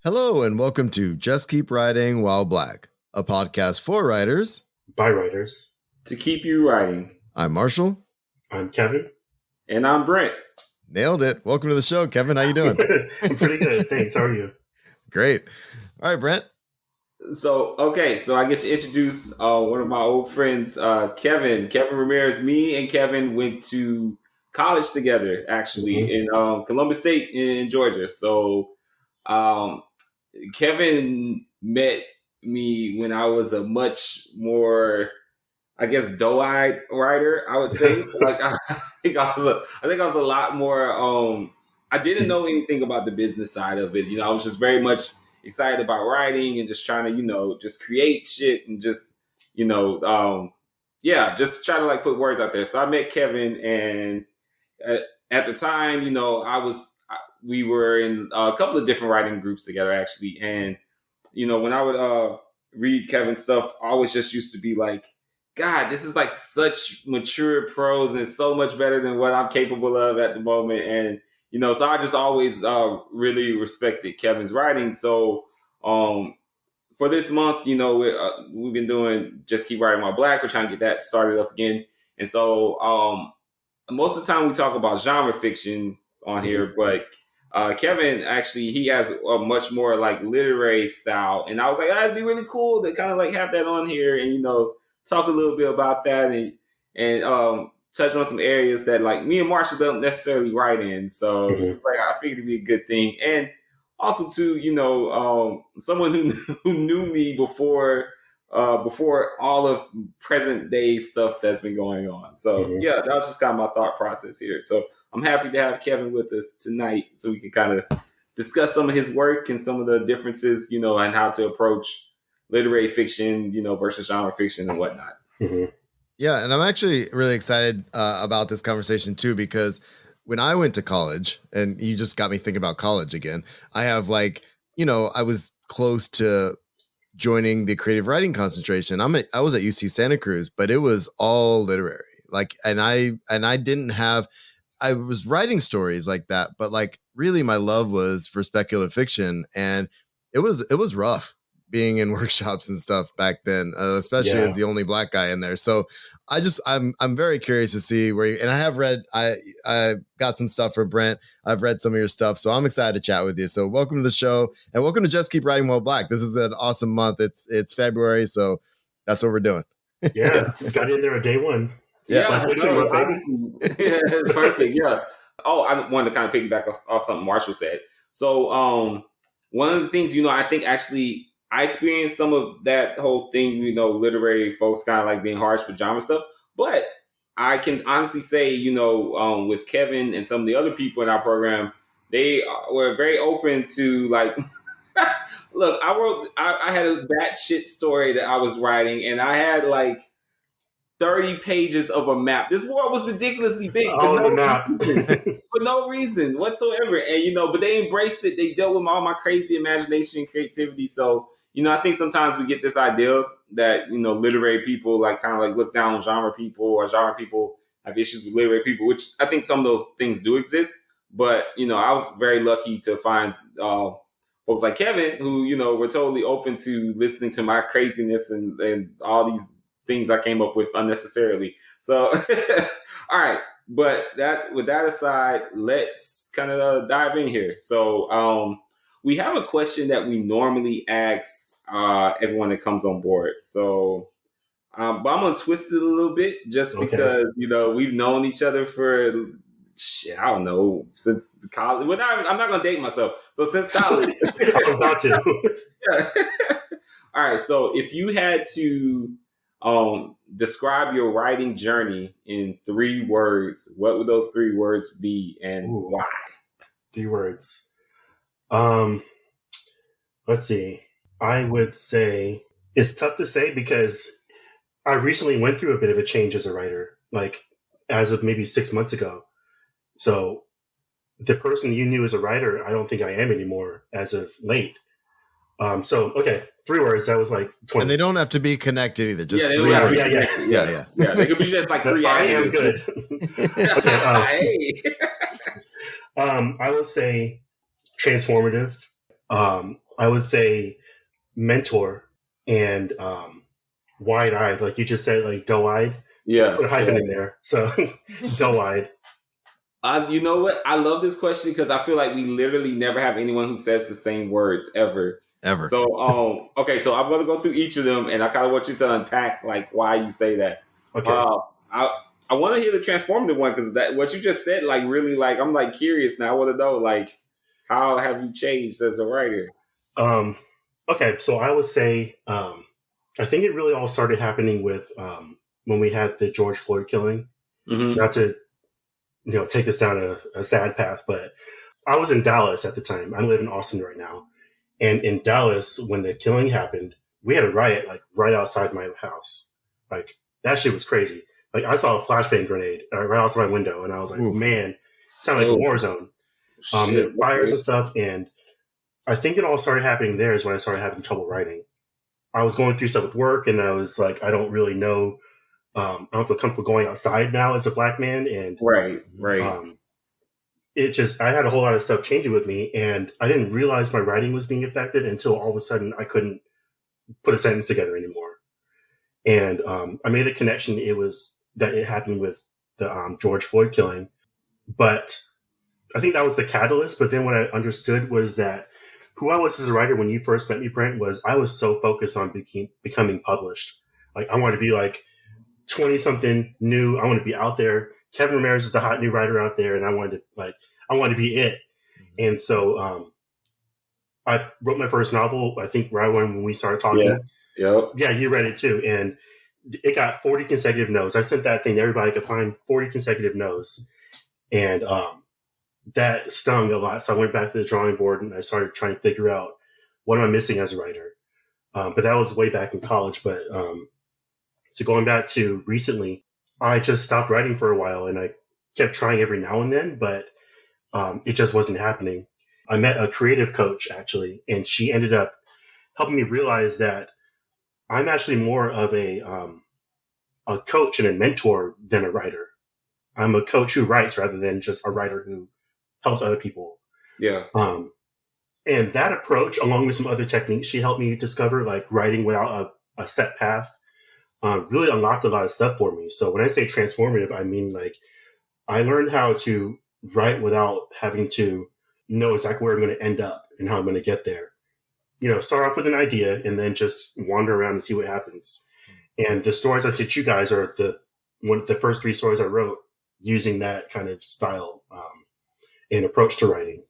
Hello and welcome to Just Keep Writing While Black, a podcast for writers. By writers. To keep you writing. I'm Marshall. I'm Kevin. And I'm Brent. Nailed it. Welcome to the show, Kevin. How you doing? I'm pretty good. Thanks. How are you? Great. All right, Brent. So I get to introduce one of my old friends, Kevin. Kevin Ramirez. Me and Kevin went to college together, actually, in Columbus State in Georgia. So Kevin met me when I was a much more, I guess, doe-eyed writer, I would say. I think I was a lot more. I didn't know anything about the business side of it. I was just very much excited about writing and just trying to, just create shit and just, just try to put words out there. So I met Kevin, and at the time, we were in a couple of different writing groups together, actually. And, when I would read Kevin's stuff, I always just used to be like, God, this is such mature prose and it's so much better than what I'm capable of at the moment. And, so I just always really respected Kevin's writing. So for this month, we've been doing Just Keep Writing While Black. We're trying to get that started up again. And so most of the time we talk about genre fiction on here, but Kevin, actually, he has a much more literary style. And I was like, it'd be really cool to kind of have that on here and, talk a little bit about that and touch on some areas that me and Marshall don't necessarily write in. So I figured it'd be a good thing. And also too, someone who knew me before all of present day stuff that's been going on. So that was just kind of my thought process here. So I'm happy to have Kevin with us tonight so we can kind of discuss some of his work and some of the differences, and how to approach literary fiction, versus genre fiction and whatnot. Yeah, and I'm actually really excited about this conversation too, because when I went to college, and you just got me thinking about college again, I have I was close to joining the creative writing concentration. I was at UC Santa Cruz, but it was all literary. And I didn't have, I was writing stories like that, but really my love was for speculative fiction, and it was rough being in workshops and stuff back then, especially as the only Black guy in there. So I'm very curious to see and I have read, I got some stuff from Brent. I've read some of your stuff, so I'm excited to chat with you. So welcome to the show, and welcome to Just Keep Writing While Black. This is an awesome month. It's February, so that's what we're doing. Yeah, got in there on day one. Yeah, it's perfect. Yeah. Oh, I wanted to kind of piggyback off something Marshall said. So one of the things, I think actually I experienced some of that whole thing, literary folks kind of being harsh with genre stuff. But I can honestly say, with Kevin and some of the other people in our program, they were very open to look, I had a batshit story that I was writing, and I had 30 pages of a map. This world was ridiculously big for no reason whatsoever. And, but they embraced it. They dealt with all my crazy imagination and creativity. So, I think sometimes we get this idea that, literary people look down on genre people, or genre people have issues with literary people, which I think some of those things do exist. But, I was very lucky to find folks like Kevin who, were totally open to listening to my craziness and all these things I came up with unnecessarily. So, all right. But with that aside, let's kind of dive in here. So, we have a question that we normally ask everyone that comes on board. So, but I'm going to twist it a little bit just because, we've known each other for, I don't know, since college. Well, I'm not going to date myself. So since college. I was about to. Yeah. All right. So if you had to describe your writing journey in 3 words, what would those 3 words be, and why? 3 words. Let's see. I would say it's tough to say because I recently went through a bit of a change as a writer, as of maybe 6 months ago. So the person you knew as a writer, I don't think I am anymore as of late. 3 words. That was 20. And they don't have to be connected either. Just 3 words. Yeah. They could be just 3 I am good. Okay. I will say transformative, I would say mentor and wide-eyed, like you just said, like doe-eyed. Yeah. Put a hyphen in there. So doe-eyed. You know what? I love this question because I feel like we literally never have anyone who says the same words ever. So, okay, so I'm gonna go through each of them, and I kind of want you to unpack like why you say that. Okay. I want to hear the transformative one because that what you just said, like really, like I'm like curious now. I want to know, like, how have you changed as a writer? Okay, so I would say I think it really all started happening with when we had the George Floyd killing. Mm-hmm. Not to take this down a sad path, but I was in Dallas at the time. I live in Austin right now. And in Dallas, when the killing happened, we had a riot like right outside my house. Like that shit was crazy. Like I saw a flashbang grenade right outside my window, and I was like, man, it sounded like a war zone. There were fires and stuff. And I think it all started happening there is when I started having trouble writing. I was going through stuff with work, and I was like, I don't really know. I don't feel comfortable going outside now as a black man. And right. I had a whole lot of stuff changing with me, and I didn't realize my writing was being affected until all of a sudden I couldn't put a sentence together anymore. And I made the connection. It happened with the George Floyd killing, but I think that was the catalyst. But then what I understood was that who I was as a writer when you first met me, Brent, was I was so focused on becoming published. Like I wanted to be like 20 something new. I want to be out there. Kevin Ramirez is the hot new writer out there, and I wanted to be it. And so I wrote my first novel, I think right when we started talking. Yeah, you read it too. And it got 40 consecutive no's. I sent that thing to everybody I could find, 40 consecutive no's. And that stung a lot. So I went back to the drawing board and I started trying to figure out what am I missing as a writer. But that was way back in college. But so going back to recently, I just stopped writing for a while, and I kept trying every now and then, but it just wasn't happening. I met a creative coach actually, and she ended up helping me realize that I'm actually more of a coach and a mentor than a writer. I'm a coach who writes rather than just a writer who helps other people. Yeah. And that approach, along with some other techniques she helped me discover, like writing without a set path, really unlocked a lot of stuff for me. So when I say transformative, I mean like I learned how to write without having to know exactly where I'm going to end up and how I'm going to get there. Start off with an idea and then just wander around and see what happens. And the stories I sent you guys are the first 3 stories I wrote using that kind of style and approach to writing.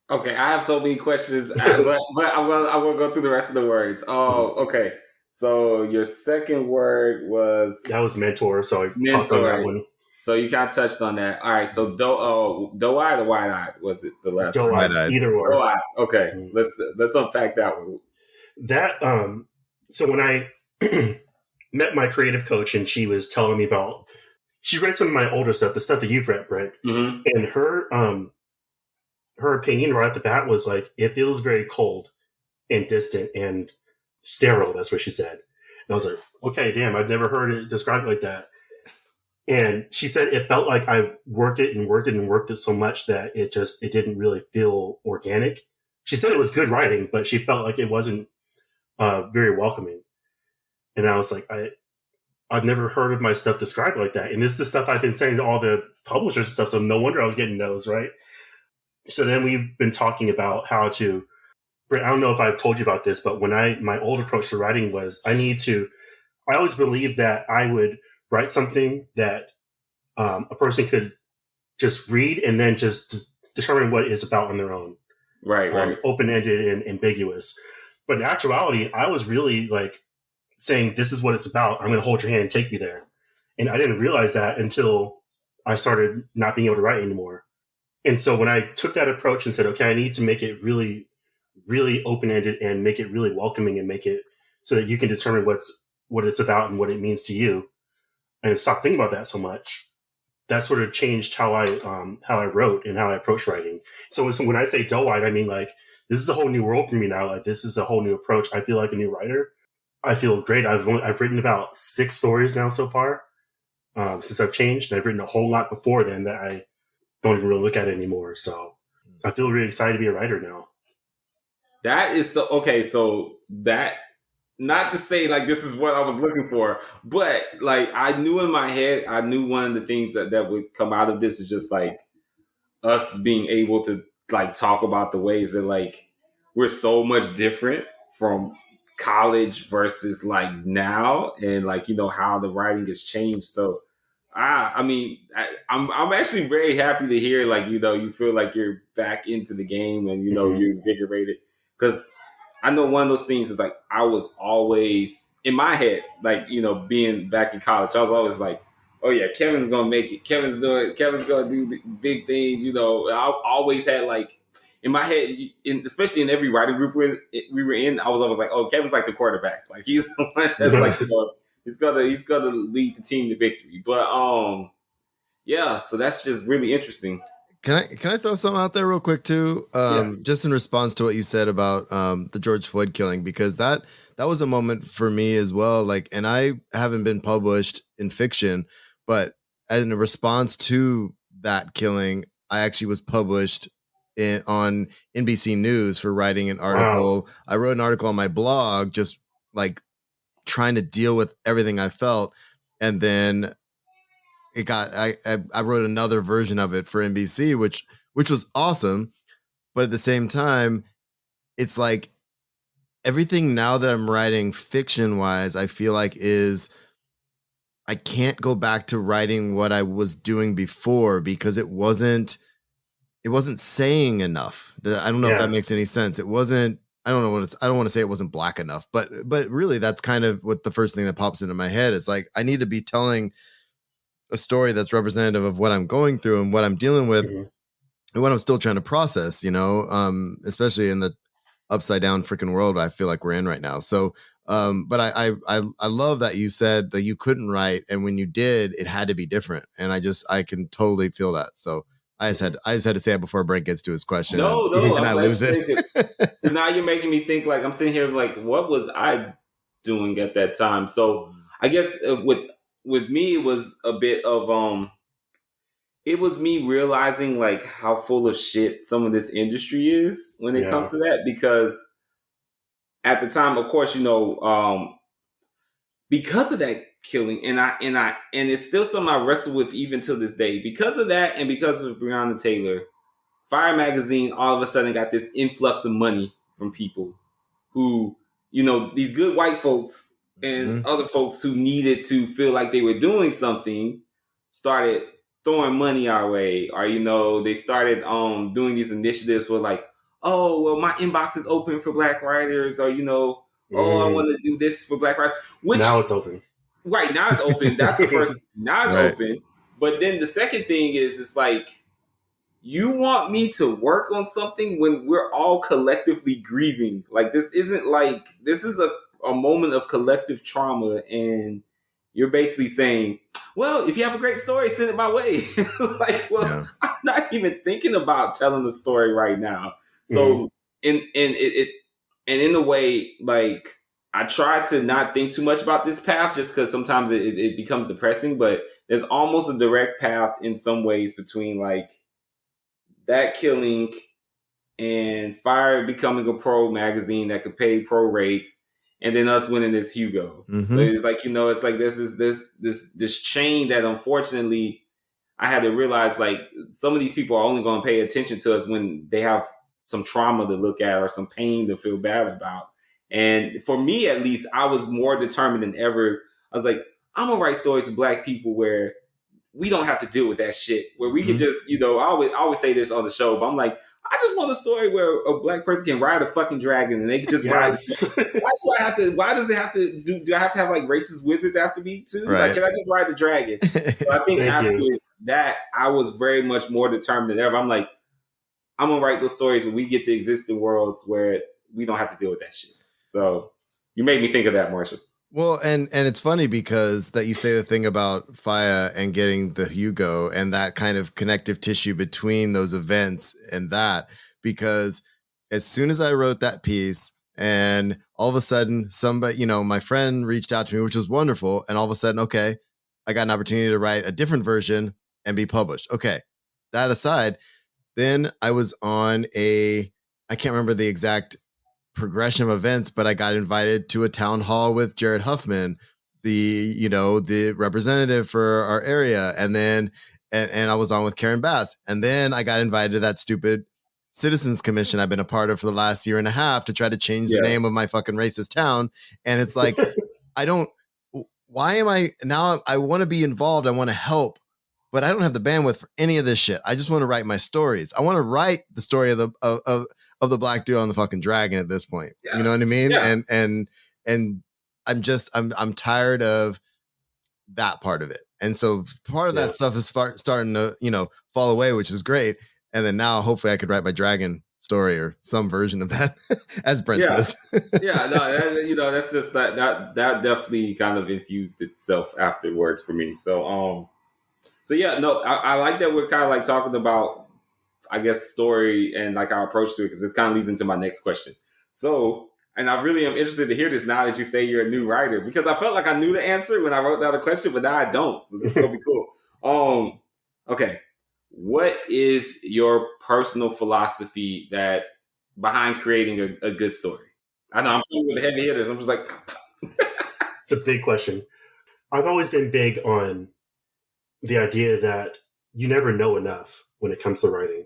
Okay, I have so many questions, but I'm gonna go through the rest of the words. Oh, okay. So your second word was mentor. So I talked on that one. So you kind of touched on that. All right. So doe-eyed or wide-eyed was it the last one? Doe-eyed, either or. Doe-eyed. Okay. Let's unpack that one. That so when I met my creative coach and she was telling me about, she read some of my older stuff, the stuff that you've read, Brent, and her opinion right at the bat was like, it feels very cold and distant and sterile. That's what she said. And I was like, okay, damn, I've never heard it described like that. And she said it felt like I worked it so much that it didn't really feel organic. She said it was good writing, but she felt like it wasn't very welcoming. And I was like, I've never heard of my stuff described like that. And this is the stuff I've been saying to all the publishers and stuff. So no wonder I was getting those, right? So then we've been talking about how to, I don't know if I've told you about this, but my old approach to writing was I always believed that I would write something that a person could just read and then just determine what it's about on their own. Right. Open-ended and ambiguous. But in actuality, I was really like saying, this is what it's about. I'm going to hold your hand and take you there. And I didn't realize that until I started not being able to write anymore. And so when I took that approach and said, okay, I need to make it really, really open-ended and make it really welcoming and make it so that you can determine what it's about and what it means to you, and stop thinking about that so much, that sort of changed how I wrote and how I approach writing. So when I say doe-eyed, I mean like, this is a whole new world for me now. Like this is a whole new approach. I feel like a new writer. I feel great. I've written about 6 stories now so far since I've changed. And I've written a whole lot before then that I don't even really look at anymore. So I feel really excited to be a writer now. That is so okay. So that, not to say like this is what I was looking for, but like I knew in my head, I knew one of the things that would come out of this is just like us being able to like talk about the ways that like we're so much different from college versus like now, and like how the writing has changed. So I mean, I'm actually very happy to hear like you feel like you're back into the game and you're invigorated, because I know one of those things is like I was always in my head, like being back in college, I was always like, oh yeah, Kevin's gonna make it. Kevin's gonna do the big things. I always had like in my head, especially in every writing group we were in, I was always like, oh, Kevin's like the quarterback. Like he's the one that's like he's gonna lead the team to victory. But yeah, so that's just really interesting. Can I throw something out there real quick too? Just in response to what you said about the George Floyd killing, because that was a moment for me as well. Like, and I haven't been published in fiction, but in a response to that killing, I actually was published on NBC News for writing an article. Wow. I wrote an article on my blog, just like trying to deal with everything I felt, and then it got I wrote another version of it for NBC, which was awesome. But at the same time, it's like everything now that I'm writing fiction wise, I feel like I can't go back to writing what I was doing before because it wasn't saying enough. I don't know if that makes any sense. It wasn't, I don't know I don't want to say it wasn't black enough, but really that's kind of what the first thing that pops into my head is like, I need to be telling a story that's representative of what I'm going through and what I'm dealing with and what I'm still trying to process, especially in the upside down freaking world I feel like we're in right now. So, but I love that you said that you couldn't write, and when you did, it had to be different. And I can totally feel that. So I just had to say it before Brent gets to his question. No, and I lose it. Because now you're making me think, like I'm sitting here like, what was I doing at that time? So I guess with me, it was a bit of it was me realizing like how full of shit some of this industry is when it comes to that. Because at the time, of course, because of that killing, and it's still something I wrestle with even to this day. Because of that, and because of Breonna Taylor, Fire Magazine all of a sudden got this influx of money from people who, these good white folks and other folks who needed to feel like they were doing something started throwing money our way. Or, they started doing these initiatives where like, oh, well, my inbox is open for Black writers, or, oh, I want to do this for Black writers. Which, now it's open. Right, now it's open. That's the first. Now it's open. But then the second thing is, it's like, you want me to work on something when we're all collectively grieving. Like, this is a moment of collective trauma, and you're basically saying, well, if you have a great story, send it my way. Like, well, I'm not even thinking about telling the story right now. So in a way, like, I try to not think too much about this path just because sometimes it becomes depressing, but there's almost a direct path in some ways between like that killing and Fire becoming a pro magazine that could pay pro rates, and then us winning this Hugo. So it's like, it's like this chain that unfortunately I had to realize, like, some of these people are only going to pay attention to us when they have some trauma to look at or some pain to feel bad about. And for me, at least, I was more determined than ever. I was like, I'm going to write stories for Black people where we don't have to deal with that shit, where we can just, I always say this on the show, but I'm like, I just want a story where a Black person can ride a fucking dragon and they can just ride. Why does it have to do I have to have like racist wizards have to be too? Right. Like, can I just ride the dragon? So I think after that, I was very much more determined than ever. I'm like, I'm going to write those stories when we get to exist in worlds where we don't have to deal with that shit. So you made me think of that, Marshall. Well, and it's funny because that you say the thing about Fiyah and getting the Hugo and that kind of connective tissue between those events and that, because as soon as I wrote that piece and all of a sudden somebody, my friend reached out to me, which was wonderful. And all of a sudden, okay, I got an opportunity to write a different version and be published. Okay. That aside, then I was on I can't remember the exact progression of events, but I got invited to a town hall with Jared Huffman, the representative for our area. And then, and I was on with Karen Bass. And then I got invited to that stupid Citizens Commission I've been a part of for the last year and a half to try to change the name of my fucking racist town. And it's like, why am I now? I want to be involved. I want to help, but I don't have the bandwidth for any of this shit. I just want to write my stories. I want to write the story of the black dude on the fucking dragon at this point. You know what I mean? Yeah. And I'm tired of that part of it. And so part of that stuff is starting to, fall away, which is great. And then now hopefully I could write my dragon story or some version of that, as Brent says. That's just that definitely kind of infused itself afterwards for me. I like that we're kind of like talking about, I guess, story and like our approach to it, because this kind of leads into my next question. So, and I really am interested to hear this now that you say you're a new writer, because I felt like I knew the answer when I wrote down the question, but now I don't. So this is gonna be cool. Okay. What is your personal philosophy that behind creating a good story? I know I'm playing with the heavy hitters. I'm just like, it's a big question. I've always been big on the idea that you never know enough when it comes to writing,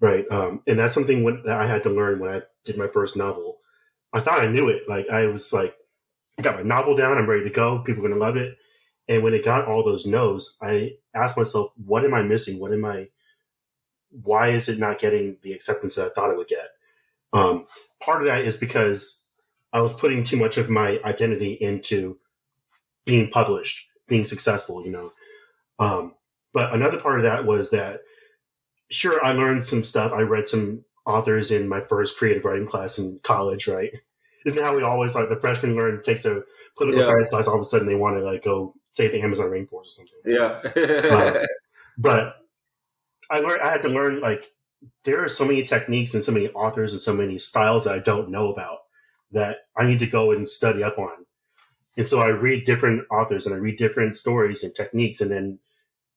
right? And that's something that I had to learn when I did my first novel. I thought I knew it. Like I was like, I got my novel down. I'm ready to go. People are going to love it. And when it got all those no's, I asked myself, what am I missing? Why is it not getting the acceptance that I thought it would get? Part of that is because I was putting too much of my identity into being published, being successful, But another part of that was that, sure, I learned some stuff. I read some authors in my first creative writing class in college, right? Isn't that how we always, like, the freshman takes a political science class, all of a sudden they want to, like, go save the Amazon rainforest or something. Yeah. But I had to learn, like, there are so many techniques and so many authors and so many styles that I don't know about that I need to go and study up on. And so I read different authors and I read different stories and techniques, and then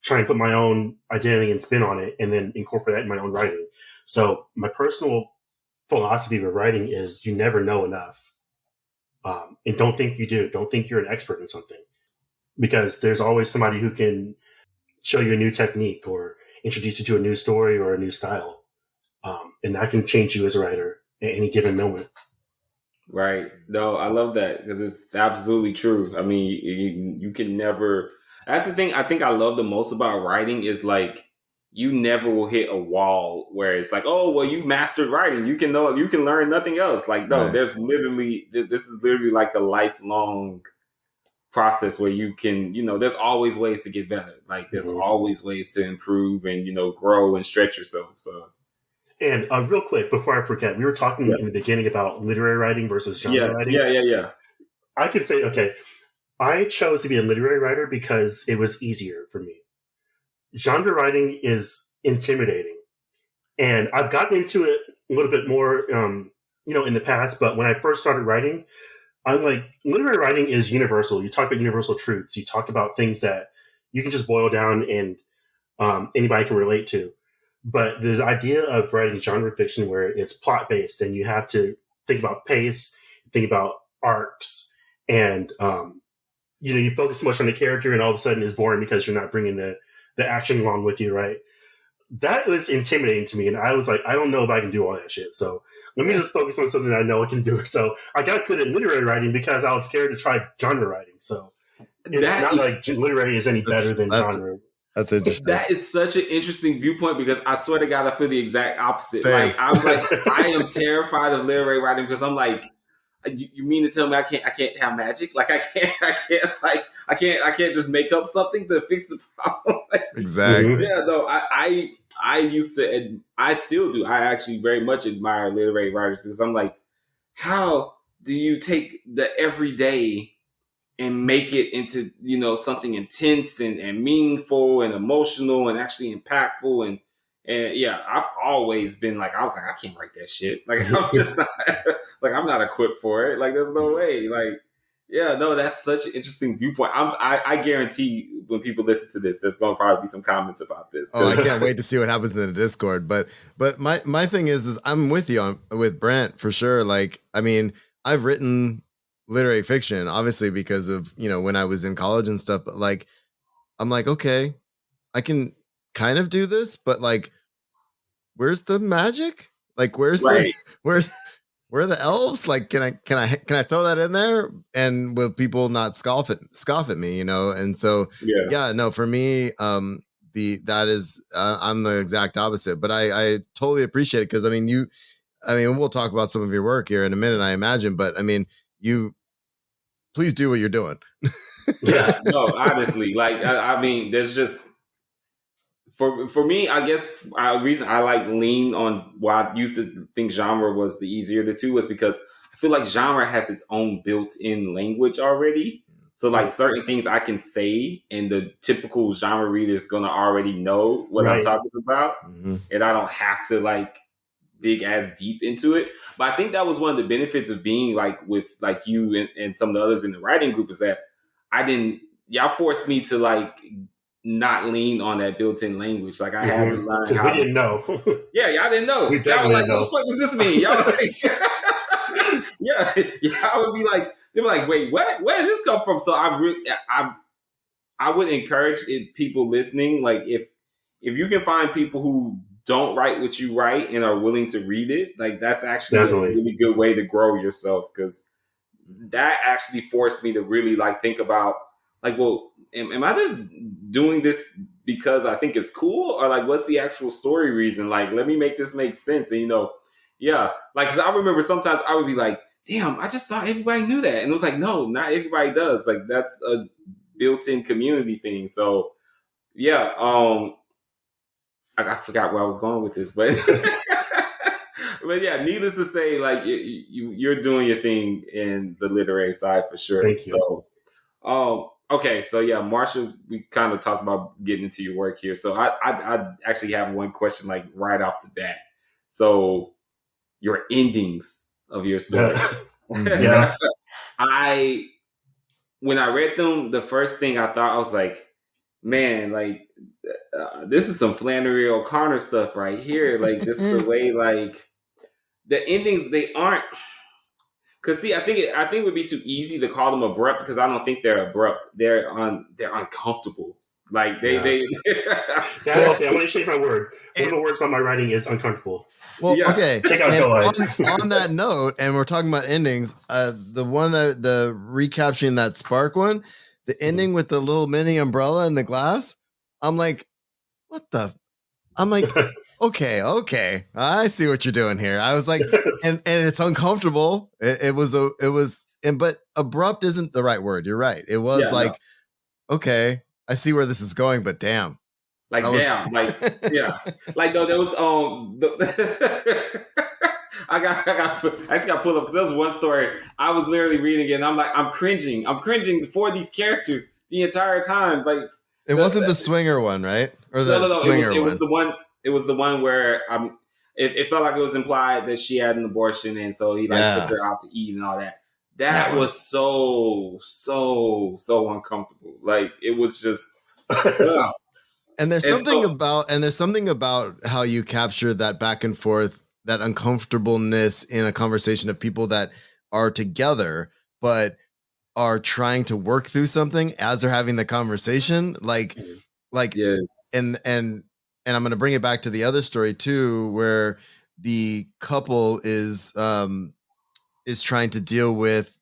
try and put my own identity and spin on it, and then incorporate that in my own writing. So my personal philosophy of writing is you never know enough. And don't think you do. Don't think you're an expert in something, because there's always somebody who can show you a new technique or introduce you to a new story or a new style. And that can change you as a writer at any given moment. Right. No, I love that, because it's absolutely true. I mean, you can never. That's the thing I think I love the most about writing is, like, you never will hit a wall where it's like, oh, well, you've mastered writing. You can learn nothing else. Like, no, Right. this is literally like a lifelong process where you can, there's always ways to get better. Like, there's always ways to improve and, grow and stretch yourself. So. And real quick, before I forget, we were talking in the beginning about literary writing versus genre writing. Yeah. I could say, okay, I chose to be a literary writer because it was easier for me. Genre writing is intimidating. And I've gotten into it a little bit more, in the past. But when I first started writing, I'm like, literary writing is universal. You talk about universal truths. You talk about things that you can just boil down and anybody can relate to. But the idea of writing genre fiction where it's plot based and you have to think about pace, think about arcs, and you focus too much on the character, and all of a sudden it's boring because you're not bringing the action along with you, right? That was intimidating to me, and I was like, I don't know if I can do all that shit. So let me just focus on something that I know I can do. So I got good at literary writing because I was scared to try genre writing. So it's not like literary is any better than genre. That's interesting. That is such an interesting viewpoint, because I swear to God, I feel the exact opposite. Same. Like, I'm like, I am terrified of literary writing, because I'm like, you mean to tell me I can't have magic? Like, I can't just make up something to fix the problem. Like, Exactly. yeah, no, I used to, and I still do. I actually very much admire literary writers, because I'm like, how do you take the everyday and make it into, something intense and meaningful and emotional and actually impactful? And yeah, I've always been like, I was like, I can't write that shit. Like, I'm just not, like, I'm not equipped for it. Like, there's no way. Like, Yeah, no, that's such an interesting viewpoint. I guarantee when people listen to this, there's going to probably be some comments about this. Oh, I can't wait to see what happens in the Discord. But my thing is I'm with you with Brent for sure. Like, I mean, I've written literary fiction, obviously because of, when I was in college and stuff. But like, I'm like, okay, I can kind of do this, but like, where's the magic? Like, where's right. where are the elves? Like, can I throw that in there? And will people not scoff at me? And so, yeah, no, for me, I'm the exact opposite, but I totally appreciate it. Cause I mean, we'll talk about some of your work here in a minute, I imagine, but I mean, please do what you're doing. Yeah, no, honestly, like, I mean, there's just, for me, I guess the reason I like lean on why I used to think genre was the easier of the two was because I feel like genre has its own built-in language already. So like certain things I can say and the typical genre reader is going to already know what I'm talking about. Mm-hmm. And I don't have to like dig as deep into it. But I think that was one of the benefits of being like with like you and some of the others in the writing group is that y'all forced me to like not lean on that built-in language. Like I had to learn how. We didn't know. Yeah, y'all didn't know. We y'all were like, know. what the fuck does this mean? Y'all like, y'all would be like, they were like, wait, what? Where did this come from? So I would encourage people listening, like if you can find people who don't write what you write and are willing to read it, like that's actually a really good way to grow yourself, because that actually forced me to really like think about like, well, am I just doing this because I think it's cool, or like what's the actual story reason? Like, let me make this make sense. And like, 'cause I remember sometimes I would be like, damn, I just thought everybody knew that, and it was like, no, not everybody does. Like that's a built-in community thing. So yeah, I forgot where I was going with this, but but yeah, needless to say, like you're doing your thing in the literary side for sure. Thank you. So, okay, so yeah, Marshall, we kind of talked about getting into your work here. So I actually have one question, like right off the bat. So your endings of your stories. Yeah. When I read them, the first thing I thought, I was like, man, like this is some Flannery O'Connor stuff right here. Like this is the way, like the endings, they aren't. Cause see, I think it would be too easy to call them abrupt, because I don't think they're abrupt. They're uncomfortable. Like they. Okay, I'm gonna change my word. One of the words about my writing is uncomfortable. Well, okay. Take out on that note, and we're talking about endings. The recapturing that spark one, the ending with the little mini umbrella and the glass. I'm like, what the? I'm like, okay, I see what you're doing here. I was like, and it's uncomfortable. But abrupt isn't the right word. You're right. It was okay, I see where this is going, but damn. Like damn, like yeah, like no, there was I just got pulled up because there was one story I was literally reading it, and I'm like, I'm cringing for these characters the entire time. Like it wasn't the swinger one, right? Or the swinger one. It was the one where it felt like it was implied that she had an abortion, and so he took her out to eat and all that. That was so uncomfortable. Like it was just. And there's something about how you capture that back and forth, that uncomfortableness in a conversation of people that are together, but are trying to work through something as they're having the conversation. Like yes. And I'm going to bring it back to the other story too, where the couple is trying to deal with,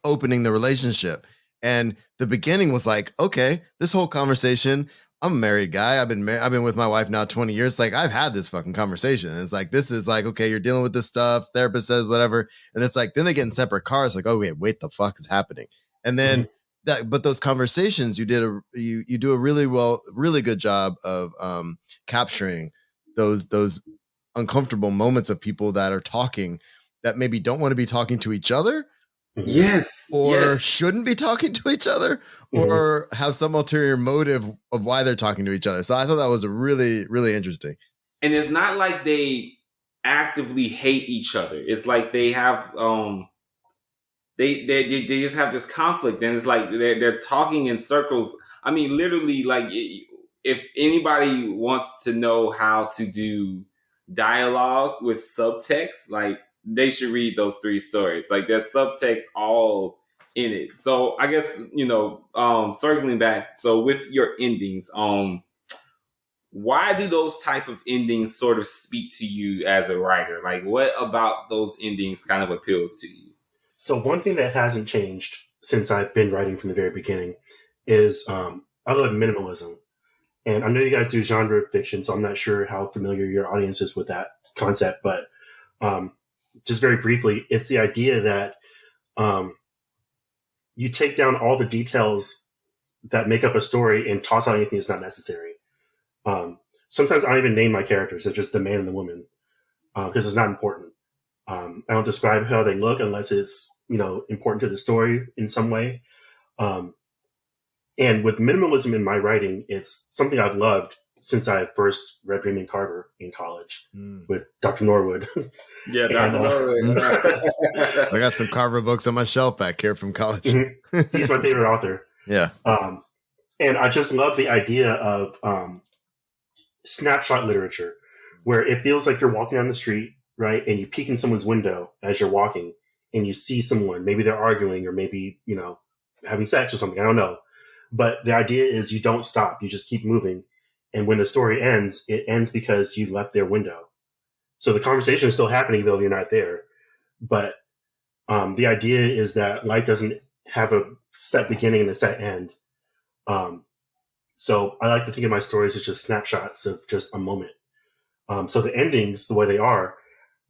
opening the relationship. And the beginning was like, okay, this whole conversation, I'm a married guy. I've been with my wife now 20 years. Like I've had this fucking conversation. And it's like, this is like, okay, you're dealing with this stuff. Therapist says whatever. And it's like, then they get in separate cars. Like, oh wait, the fuck is happening? And then but those conversations you do a really good job of capturing those uncomfortable moments of people that are talking that maybe don't want to be talking to each other. Yes. Or shouldn't be talking to each other, or have some ulterior motive of why they're talking to each other. So I thought that was a really, really interesting. And it's not like they actively hate each other. It's like they have they just have this conflict, and it's like they're talking in circles. I mean, literally, like if anybody wants to know how to do dialogue with subtext, like they should read those three stories. Like there's subtext all in it. So I guess circling back. So with your endings, why do those type of endings sort of speak to you as a writer? Like what about those endings kind of appeals to you? So one thing that hasn't changed since I've been writing from the very beginning is I love minimalism. And I know you guys do genre fiction, so I'm not sure how familiar your audience is with that concept, but just very briefly, it's the idea that you take down all the details that make up a story and toss out anything that's not necessary. Sometimes I don't even name my characters. It's just the man and the woman because it's not important. I don't describe how they look unless it's, important to the story in some way. And with minimalism in my writing, it's something I've loved since I first read Raymond Carver in college with Dr. Norwood. Yeah, Dr. Norwood. I got some Carver books on my shelf back here from college. Mm-hmm. He's my favorite author. Yeah. And I just love the idea of snapshot literature, where it feels like you're walking down the street, right? And you peek in someone's window as you're walking and you see someone, maybe they're arguing or maybe, having sex or something. I don't know. But the idea is you don't stop. You just keep moving. And when the story ends, it ends because you left their window. So the conversation is still happening, though you're not there. But the idea is that life doesn't have a set beginning and a set end. So I like to think of my stories as just snapshots of just a moment. So the endings, the way they are,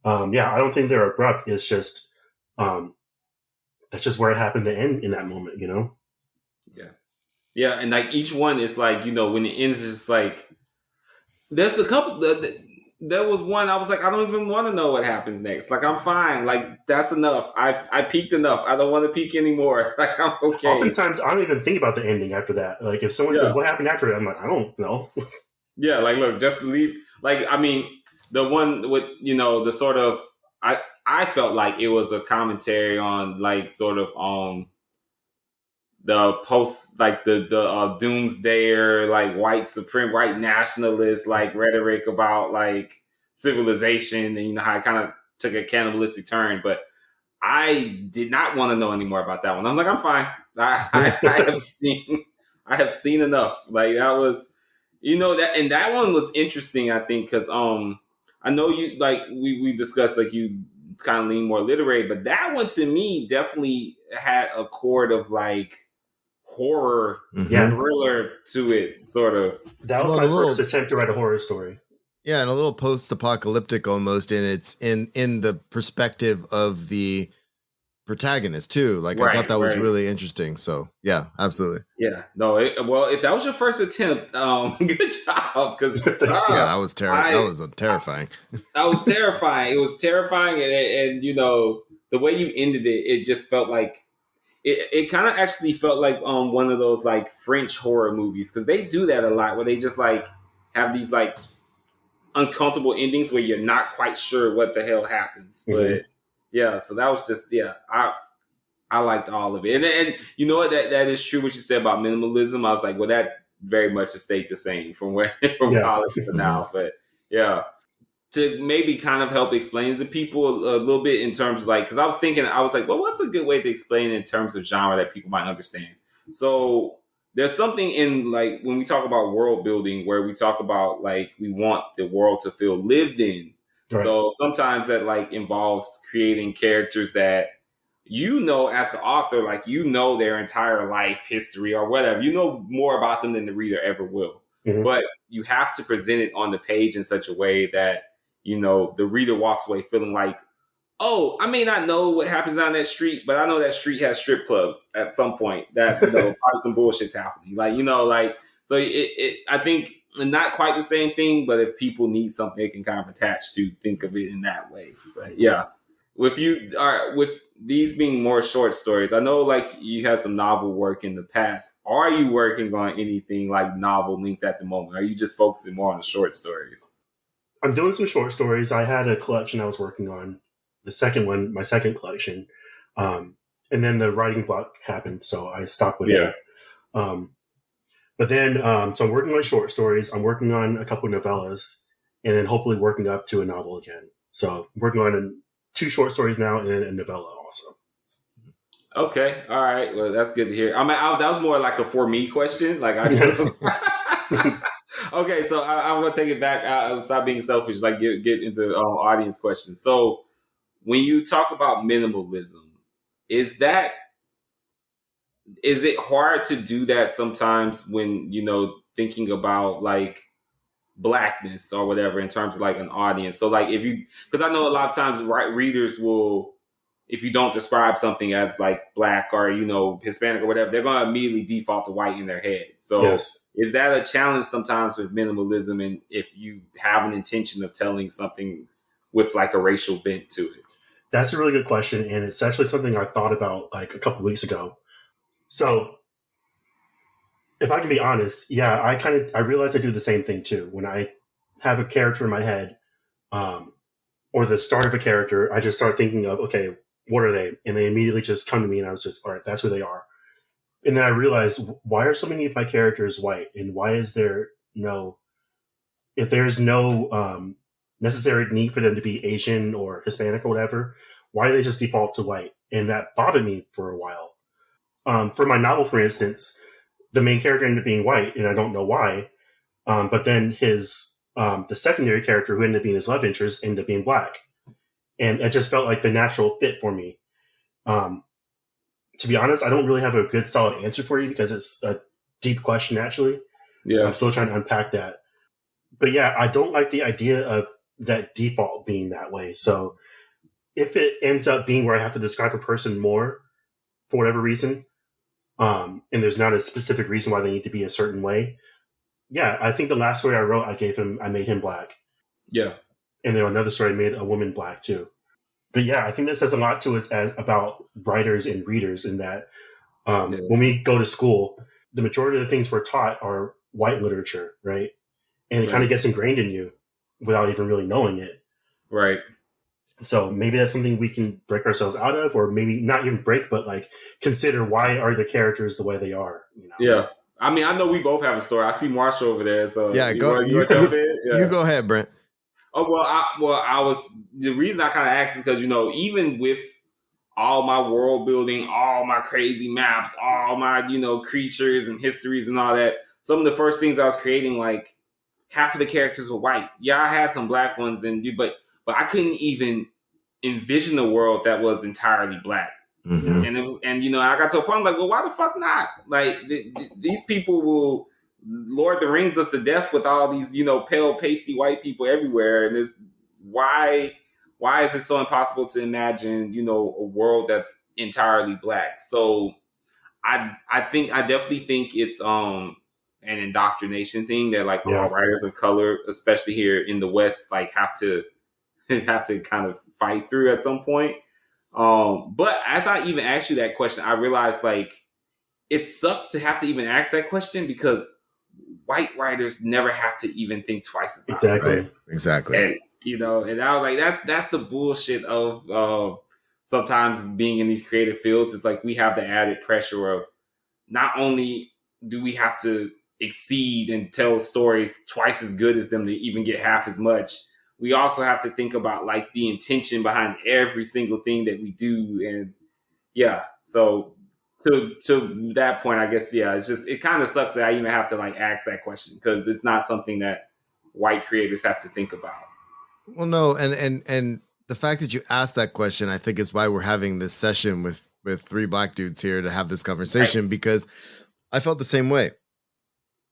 I don't think they're abrupt. It's just, that's just where it happened to end in that moment, Yeah. Yeah. And like each one is like, when it ends, it's just like, there's a couple, there was one, I was like, I don't even want to know what happens next. Like, I'm fine. Like, that's enough. I peaked enough. I don't want to peak anymore. Like, I'm okay. Oftentimes, I don't even think about the ending after that. Like, if someone says, what happened after it? I'm like, I don't know. Yeah, like, look, just leave. Like, I mean, the one with, the sort of, I felt like it was a commentary on, like, sort of, the post, like the doomsdayer, like white nationalist, like rhetoric about like civilization, and how it kind of took a cannibalistic turn. But I did not want to know any more about that one. I'm like, I'm fine. I have seen enough. Like that was, that one was interesting. I think because I know you like we discussed like you kind of lean more literary, but that one to me definitely had a chord of like horror thriller to it, sort of. That was my first attempt to write a horror story. Yeah, and a little post-apocalyptic almost, and it's in the perspective of the protagonist too. Like I thought that was really interesting. So yeah, absolutely. Yeah, no. Well, if that was your first attempt, good job. Because that was terrible. That was terrifying. That was terrifying. It was terrifying, and the way you ended it, it just felt like. It kind of actually felt like one of those like French horror movies, because they do that a lot, where they just like have these like uncomfortable endings where you're not quite sure what the hell happens. But yeah, so that was just I liked all of it, and you know what, that is true what you said about minimalism. I was like, well, that very much has stayed the same from college to now. But yeah. To maybe kind of help explain to people a little bit in terms of like, because I was like, well, what's a good way to explain it in terms of genre that people might understand? So there's something in like when we talk about world building where we talk about like we want the world to feel lived in. Right. So sometimes that like involves creating characters that as the author, like their entire life history or whatever. You know more about them than the reader ever will. But you have to present it on the page in such a way that the reader walks away feeling like, oh, I may not know what happens down that street, but I know that street has strip clubs at some point. That probably some bullshit's happening. Like so I think not quite the same thing, but if people need something they can kind of attach to, think of it in that way. But yeah, with these being more short stories, I know like you had some novel work in the past. Are you working on anything like novel length at the moment? Are you just focusing more on the short stories? I'm doing some short stories. I had a collection I was working on. The second one, my second collection. and then the writing block happened, so I stopped with Yeah. that. But then, so I'm working on short stories. I'm working on a couple of novellas, and then hopefully working up to a novel again. So I'm working on 2 short stories now and a novella also. Okay, all right. Well, that's good to hear. I mean, that was more like a for me question. Like I just. Okay, so I'm gonna take it back. I'll stop being selfish. Like get into audience questions. So when you talk about minimalism, is it hard to do that sometimes when thinking about like blackness or whatever in terms of like an audience? So like because I know a lot of times readers will, if you don't describe something as like black or Hispanic or whatever, they're going to immediately default to white in their head. So Yes. is that a challenge sometimes with minimalism, and if you have an intention of telling something with like a racial bent to it? That's a really good question, and it's actually something I thought about like a couple weeks ago. So if I can be honest, yeah, I realize I do the same thing too. When I have a character in my head, or the start of a character, I just start thinking of, okay, what are they? And they immediately just come to me, and I was just, all right, that's who they are. And then I realized, why are so many of my characters white, and why is there if there's no necessary need for them to be Asian or Hispanic or whatever, why do they just default to white? And that bothered me for a while. For my novel, for instance, the main character ended up being white, and I don't know why. But then the secondary character who ended up being his love interest ended up being black. And it just felt like the natural fit for me. To be honest, I don't really have a good solid answer for you because it's a deep question, actually. Yeah. I'm still trying to unpack that. But yeah, I don't like the idea of that default being that way. So if it ends up being where I have to describe a person more for whatever reason, and there's not a specific reason why they need to be a certain way, yeah, I think the last story I wrote, I made him black. Yeah. And then another story I made a woman black too. But yeah, I think this says a lot to us about writers and readers in that when we go to school, the majority of the things we're taught are white literature, right? And it kind of gets ingrained in you without even really knowing it. Right. So maybe that's something we can break ourselves out of, or maybe not even break, but like consider, why are the characters the way they are? Yeah. I mean, I know we both have a story. I see Marshall over there. So yeah, you go ahead, Brent. Oh, the reason I kind of asked is because, even with all my world building, all my crazy maps, all my, creatures and histories and all that, some of the first things I was creating, like half of the characters were white. Yeah, I had some black ones, but I couldn't even envision a world that was entirely black. Mm-hmm. And I got to a point, I'm like, well, why the fuck not? Like these people will Lord the Rings us to death with all these, pale, pasty white people everywhere. And why is it so impossible to imagine, a world that's entirely black? So I definitely think it's an indoctrination thing that like all writers of color, especially here in the West, like have to kind of fight through at some point. But as I even asked you that question, I realized like it sucks to have to even ask that question because white writers never have to even think twice about it. Right. Exactly. And, and I was like, that's the bullshit of sometimes being in these creative fields. It's like we have the added pressure of not only do we have to exceed and tell stories twice as good as them to even get half as much, we also have to think about like the intention behind every single thing that we do. And yeah, so to that point, I guess, yeah, it kind of sucks that I even have to like ask that question because it's not something that white creators have to think about. Well, no, and the fact that you asked that question, I think is why we're having this session with 3 black dudes here to have this conversation, because I felt the same way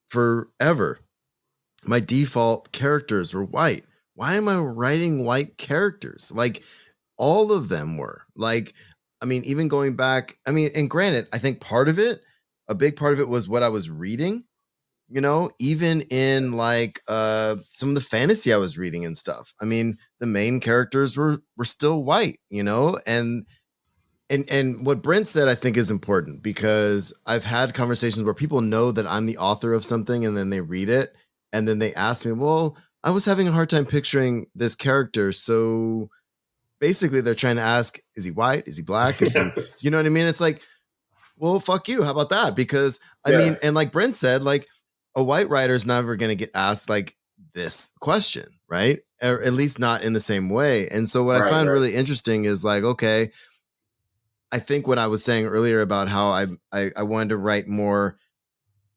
forever. My default characters were white. Why am I writing white characters? Like all of them were. Like, I mean, even going back, I mean, and granted, I think a big part of it was what I was reading, even in like some of the fantasy I was reading and stuff. I mean, the main characters were still white, and what Brent said, I think is important because I've had conversations where people know that I'm the author of something and then they read it and then they ask me, well, I was having a hard time picturing this character. So basically they're trying to ask, is he white? Is he black? Is he, you know what I mean? It's like, well, fuck you. How about that? Because I mean, and like Brent said, like a white writer is never going to get asked like this question, right? Or at least not in the same way. And so what I find really interesting is like, okay, I think what I was saying earlier about how I wanted to write more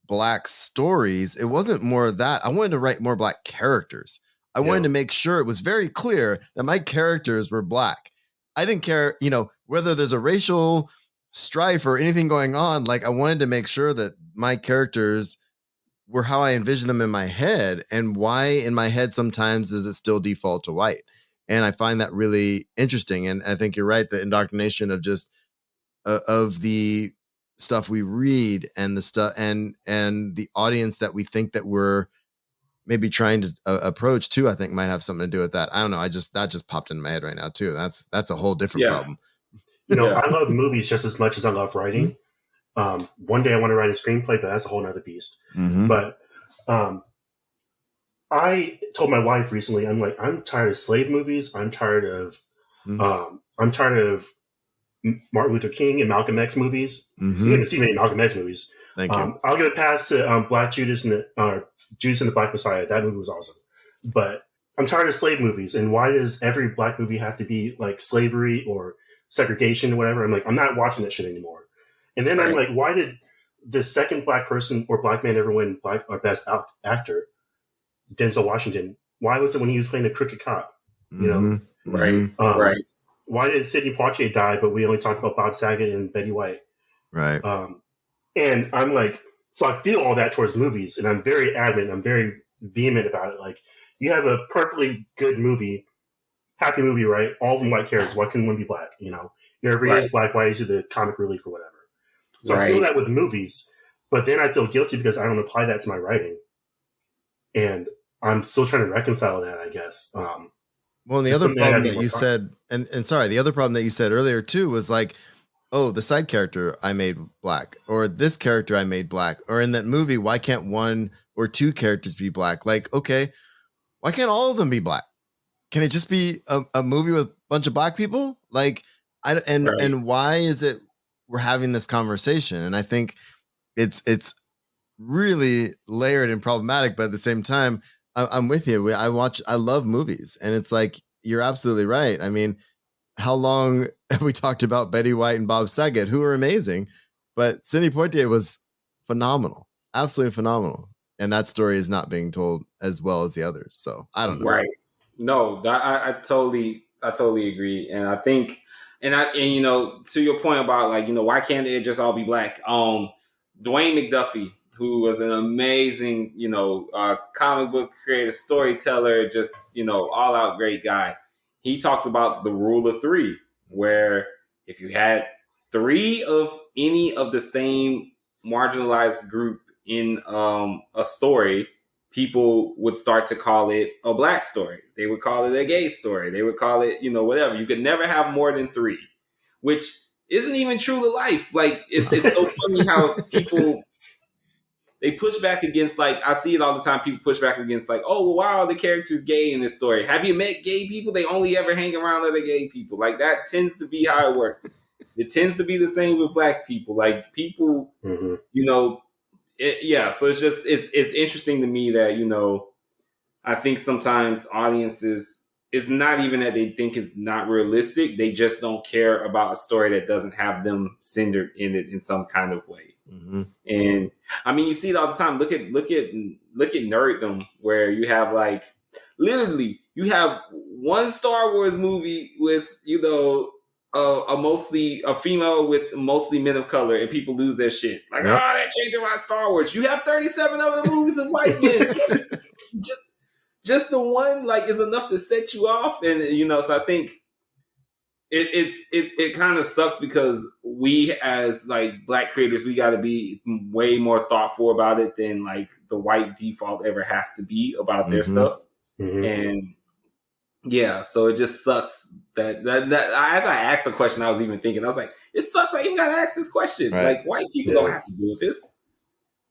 black stories, it wasn't more of that. I wanted to write more black characters. I wanted to make sure it was very clear that my characters were black. I didn't care, you know, whether there's a racial strife or anything going on. Like I wanted to make sure that my characters were how I envisioned them in my head, and why in my head sometimes does it still default to white. And I find that really interesting. And I think you're right, the indoctrination of just of the stuff we read and the stuff and the audience that we think that we're maybe trying to approach too, I think might have something to do with that. I don't know. That just popped in my head right now too. That's a whole different problem. You know, I love movies just as much as I love writing. One day I want to write a screenplay, but that's a whole nother beast. But I told my wife recently, I'm like, I'm tired of slave movies. I'm tired of Martin Luther King and Malcolm X movies. You haven't seen many Malcolm X movies. Thank you. I'll give a pass to Black Judas and Judas and the Black Messiah. That movie was awesome. But I'm tired of slave movies. And why does every black movie have to be like slavery or segregation or whatever? I'm like, I'm not watching that shit anymore. And then I'm like, why did the second black person or black man ever win best actor? Denzel Washington. Why was it when he was playing the crooked cop? You know, right. Why did Sidney Poitier die, but we only talked about Bob Saget and Betty White? Right. And I'm like, so I feel all that towards movies, and I'm very adamant. I'm very vehement about it. Like, you have a perfectly good movie, happy movie, right? All of them white characters. Why couldn't one be black? You know, everybody is black. Why is it the comic relief or whatever? So I feel that with movies, but then I feel guilty because I don't apply that to my writing, and I'm still trying to reconcile that, I guess. Well, and the other problem that you said, and sorry, the other problem that you said earlier too was like, oh, the side character I made black, or this character I made black, or in that movie, why can't one or two characters be black? Like, okay, why can't all of them be black? Can it just be a movie with a bunch of black people? Like, and why is it we're having this conversation? And I think it's really layered and problematic, but at the same time, I'm with you. I love movies, and it's like, you're absolutely right. I mean, how long have we talked about Betty White and Bob Saget, who are amazing, but Sidney Poitier was phenomenal, absolutely phenomenal. And that story is not being told as well as the others. So I don't know. Right. No, I totally agree. And I think, and you know, to your point about like, you know, why can't it just all be black? Dwayne McDuffie, who was an amazing, you know, comic book creator, storyteller, just, you know, all out great guy. He talked about the rule of three, where if you had three of any of the same marginalized group in a story, people would start to call it a black story. They would call it a gay story. They would call it, you know, whatever. You could never have more than three, which isn't even true to life. Like, it's so funny how people... They push back against, like, I see it all the time. People push back against, like, oh, well, why are the characters gay in this story? Have you met gay people? They only ever hang around other gay people. Like, that tends to be how it works. It tends to be the same with black people. Like, people, you know, so it's just, it's interesting to me that, you know, I think sometimes audiences, it's not even that they think it's not realistic. They just don't care about a story that doesn't have them centered in it in some kind of way. And I mean, you see it all the time. Look at nerddom, where you have like, literally, you have one Star Wars movie with, you know, a female with mostly men of color, and people lose their shit. Like, that changed my Star Wars. You have 37 other movies of white men. just the one, like, is enough to set you off. And, you know, so I think it kind of sucks, because we as like black creators, we got to be way more thoughtful about it than like the white default ever has to be about their stuff. And yeah, so it just sucks that as I asked the question, I was even thinking, I was like, it sucks I even got to ask this question. Like, white people don't have to deal with this.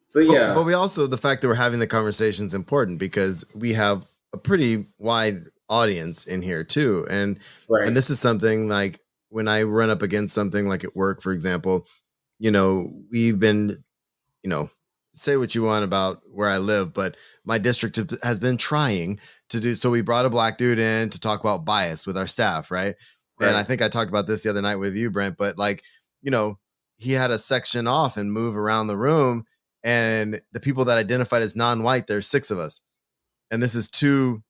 So but we also, the fact that we're having the conversation is important, because we have a pretty wide audience in here too. And Right. and this is something like when I run up against something like at work, for example, we've been, say what you want about where I live, but my district has been trying to do so. We brought a black dude in to talk about bias with our staff, right? And I think I talked about this the other night with you, Brent, but like, he had a section off and move around the room, and the people that identified as non-white, there's 6 of us. And this is two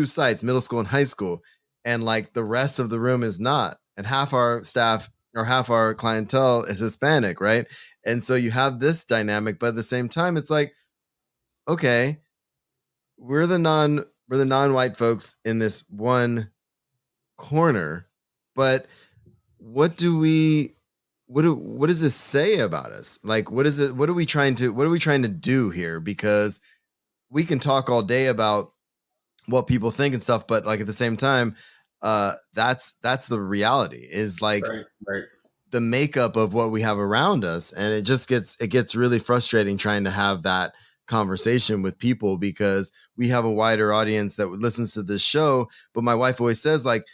sites, middle school and high school. And like the rest of the room is not. And half our staff or half our clientele is Hispanic, right? And so you have this dynamic, but at the same time, it's like, okay, we're the non-white folks in this one corner, but what does this say about us? Like, what are we trying to do here? Because we can talk all day about what people think and stuff, but like at the same time, that's the reality is like right. the makeup of what we have around us. And it gets really frustrating trying to have that conversation with people because we have a wider audience that listens to this show. But my wife always says like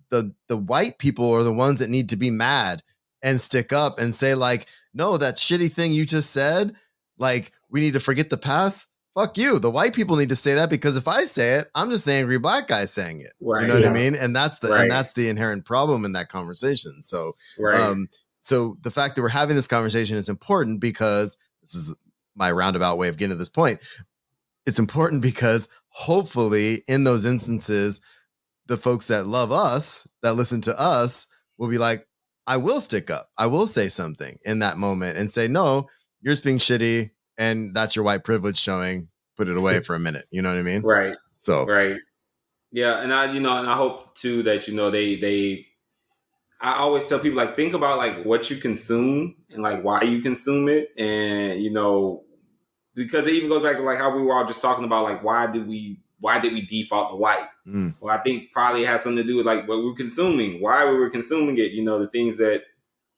the white people are the ones that need to be mad and stick up and say like, no, that shitty thing you just said, like we need to forget the past. Fuck you. The white people need to say that because if I say it, I'm just the angry black guy saying it. Right. You know what I mean? And that's the inherent problem in that conversation. So, so the fact that we're having this conversation is important because this is my roundabout way of getting to this point. It's important because hopefully in those instances, the folks that love us, that listen to us will be like, I will stick up. I will say something in that moment and say, no, you're just being shitty. And that's your white privilege showing. Put it away for a minute. You know what I mean? Right. So right. Yeah, and I hope too that they. I always tell people like think about like what you consume and like why you consume it, and because it even goes back to like how we were all just talking about like why did we default to white? Well, I think probably it has something to do with like what we're consuming, why we were consuming it. The things that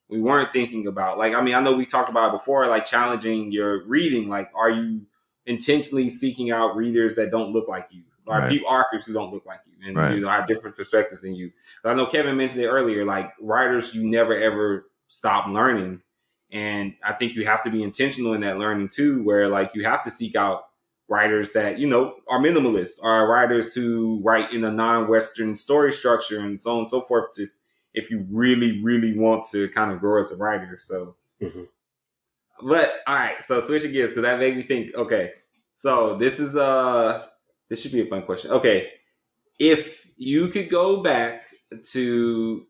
we weren't thinking about. Like, I mean, I know we talked about it before, like challenging your reading. Like, are you intentionally seeking out readers that don't look like you? Or authors who don't look like you and, have different perspectives than you. But I know Kevin mentioned it earlier, like writers, you never, ever stop learning. And I think you have to be intentional in that learning too, where like you have to seek out writers that, are minimalists, or writers who write in a non-Western story structure and so on and so forth if you really, really want to kind of grow as a writer. So, but all right. So switching gears, because that made me think, okay, so this should be a fun question. Okay. If you could go back to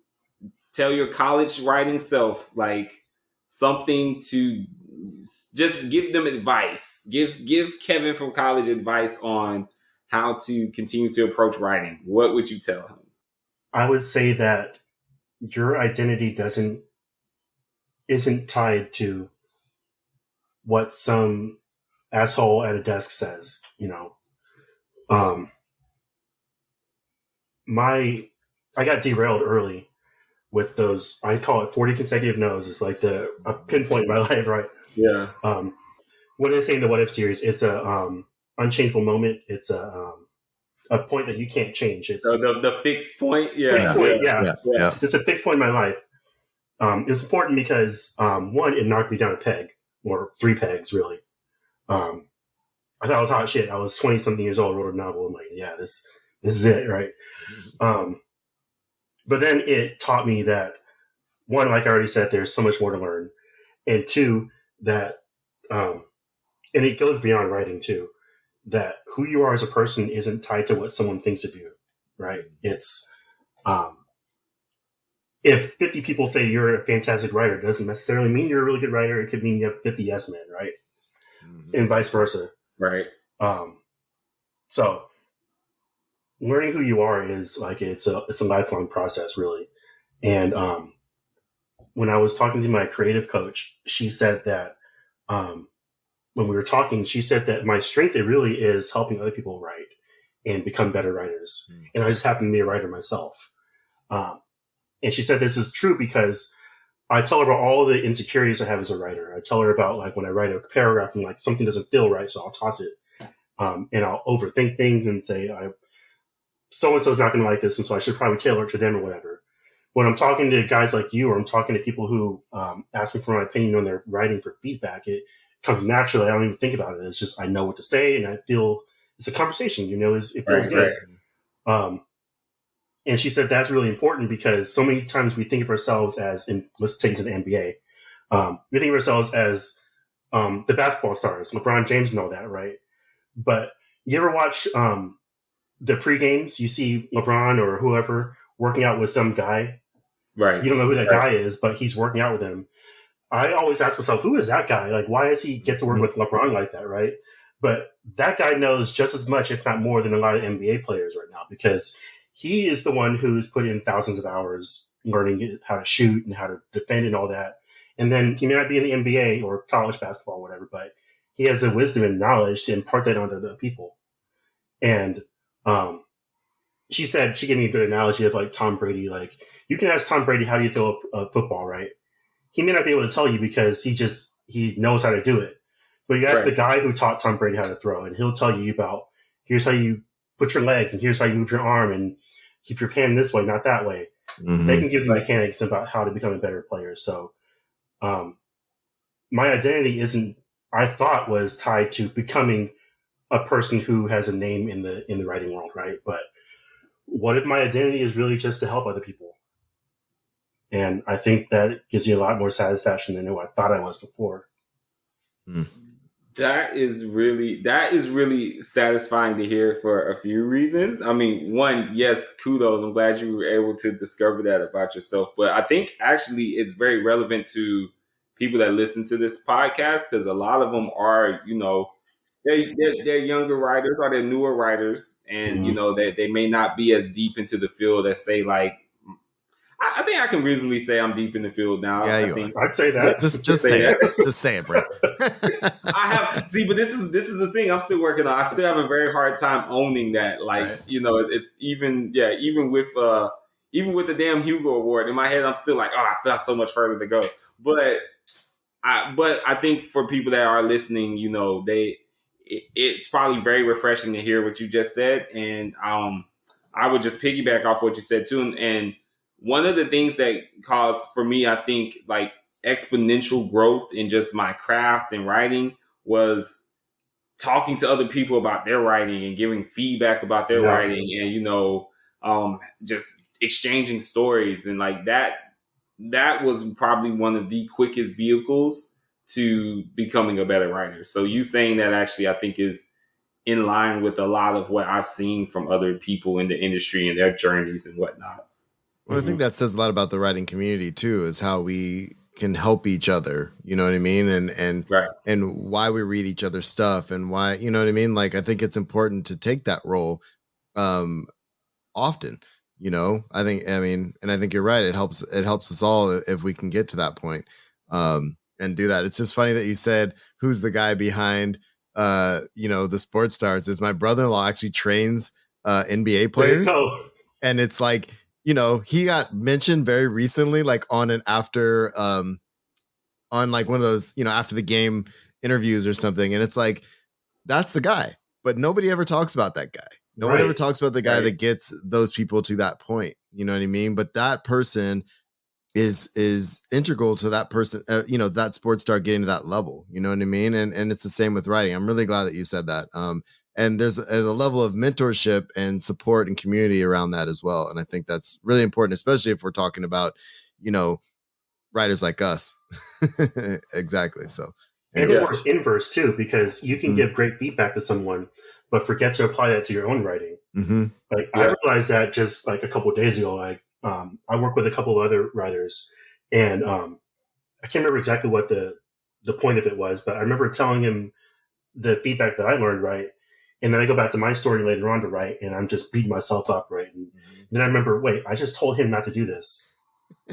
tell your college writing self, like something to just give them advice, give Kevin from college advice on how to continue to approach writing, what would you tell him? I would say that your identity isn't tied to what some asshole at a desk says, I got derailed early with those, I call it 40 consecutive no's. It's like a pinpoint in my life, right? Yeah. What they say in the What If series, it's a unchangeable moment. It's a point that you can't change. It's the fixed point. Yeah. Fixed point. Yeah. It's a fixed point in my life. It's important because one, it knocked me down a peg, or 3 pegs, really. I thought I was hot shit. I was 20 something years old, wrote a novel. I'm like, yeah, this is it, right? But then it taught me that one, like I already said, there's so much more to learn, and two, that and it goes beyond writing too. That who you are as a person isn't tied to what someone thinks of you, right? It's if 50 people say you're a fantastic writer, it doesn't necessarily mean you're a really good writer. It could mean you have 50 yes men, right? And vice versa. Right. So learning who you are is like, it's a lifelong process, really. And when I was talking to my creative coach, she said that when we were talking, she said that my strength, it really is helping other people write and become better writers. And I just happen to be a writer myself. And she said this is true because I tell her about all the insecurities I have as a writer. I tell her about like when I write a paragraph and like something doesn't feel right, so I'll toss it. And I'll overthink things and say so-and-so's not going to like this, and so I should probably tailor it to them or whatever. When I'm talking to guys like you, or I'm talking to people who ask me for my opinion on their writing for feedback, it comes naturally. I don't even think about it. It's just, I know what to say, and I feel it's a conversation, it feels good. Right. And she said that's really important because so many times we think of ourselves as, let's take it to the NBA. We think of ourselves as the basketball stars, LeBron James and all that, right? But you ever watch the pre-games? You see LeBron or whoever working out with some guy. Right. You don't know who that guy is, but he's working out with him. I always ask myself, who is that guy? Like, why does he get to work with LeBron like that, right? But that guy knows just as much, if not more, than a lot of NBA players right now, because he is the one who's put in thousands of hours learning how to shoot and how to defend and all that. And then he may not be in the NBA or college basketball or whatever, but he has the wisdom and knowledge to impart that onto the people. And she said, she gave me a good analogy of like Tom Brady. Like, you can ask Tom Brady, how do you throw a football, right? He may not be able to tell you because he knows how to do it. But you ask the guy who taught Tom Brady how to throw, and he'll tell you about, here's how you put your legs, and here's how you move your arm, and keep your hand this way, not that way. Mm-hmm. They can give you mechanics about how to become a better player. So my identity was tied to becoming a person who has a name in the writing world, right? But what if my identity is really just to help other people? And I think that gives you a lot more satisfaction than I thought I was before. That is really satisfying to hear for a few reasons. I mean, one, yes, kudos. I'm glad you were able to discover that about yourself. But I think actually it's very relevant to people that listen to this podcast, because a lot of them are, they're younger writers or they're newer writers, and they may not be as deep into the field as, say, like, I think I can reasonably say I'm deep in the field now. Yeah, I'd say that. Just say it. Just say it, Brent. But this is the thing I'm still working on. I still have a very hard time owning that. Like, it's even with the damn Hugo Award in my head, I'm still like, I still have so much further to go. But I think for people that are listening, it's probably very refreshing to hear what you just said, and I would just piggyback off what you said too, and one of the things that caused for me, I think, like exponential growth in just my craft and writing was talking to other people about their writing and giving feedback about their writing, and just exchanging stories, and like that was probably one of the quickest vehicles to becoming a better writer. So you saying that actually, I think, is in line with a lot of what I've seen from other people in the industry and their journeys and whatnot. Well, I think that says a lot about the writing community too, is how we can help each other, you know what I mean? And why we read each other's stuff, and why, you know what I mean? Like, I think it's important to take that role often, I think you're right. It helps us all if we can get to that point and do that. It's just funny that you said, who's the guy behind, the sports stars? Is my brother-in-law actually trains NBA players. And it's like, he got mentioned very recently, like on an after, on like one of those, after the game interviews or something. And it's like, that's the guy, but nobody ever talks about that guy. No one ever talks about the guy that gets those people to that point. You know what I mean? But that person is integral to that person, that sports star getting to that level. You know what I mean? And it's the same with writing. I'm really glad that you said that. And there's a level of mentorship and support and community around that as well. And I think that's really important, especially if we're talking about, writers like us. Exactly. So, and it works inverse too, because you can give great feedback to someone, but forget to apply that to your own writing. Like, I realized that just like a couple of days ago. Like, I work with a couple of other writers, and I can't remember exactly what the point of it was, but I remember telling him the feedback that I learned, right? And then I go back to my story later on to write, and I'm just beating myself up, right? And then I remember, wait, I just told him not to do this.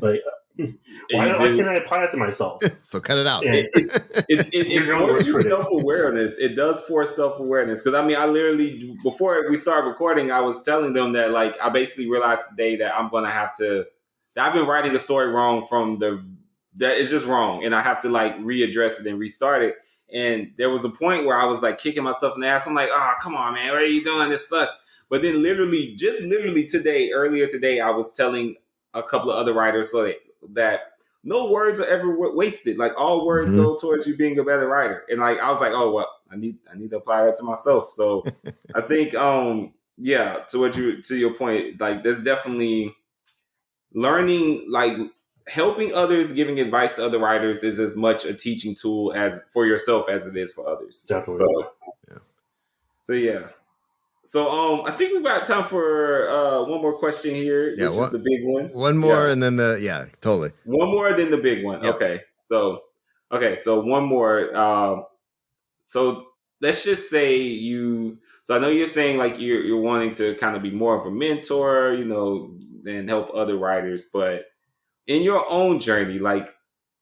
Like, why can't I apply it to myself? So cut it out. It forces self-awareness. It does force self-awareness. Because, I literally, before we started recording, I was telling them that, like, I basically realized today that I'm going to have to, that I've been writing a story wrong that it's just wrong. And I have to, like, readdress it and restart it. And there was a point where I was like kicking myself in the ass. I'm like, come on, man, what are you doing? This sucks. But then literally earlier today, I was telling a couple of other writers that no words are ever wasted. Like all words go towards you being a better writer. And like I was like, oh well, I need to apply that to myself. So I think to your point, like there's definitely learning, like helping others, giving advice to other writers is as much a teaching tool as for yourself as it is for others. Definitely. So I think we've got time for one more question here, which is the big one. One more and then totally. One more than the big one. Yep. Okay. So one more. So let's just say so I know you're saying like you're wanting to kind of be more of a mentor, and help other writers, but in your own journey, like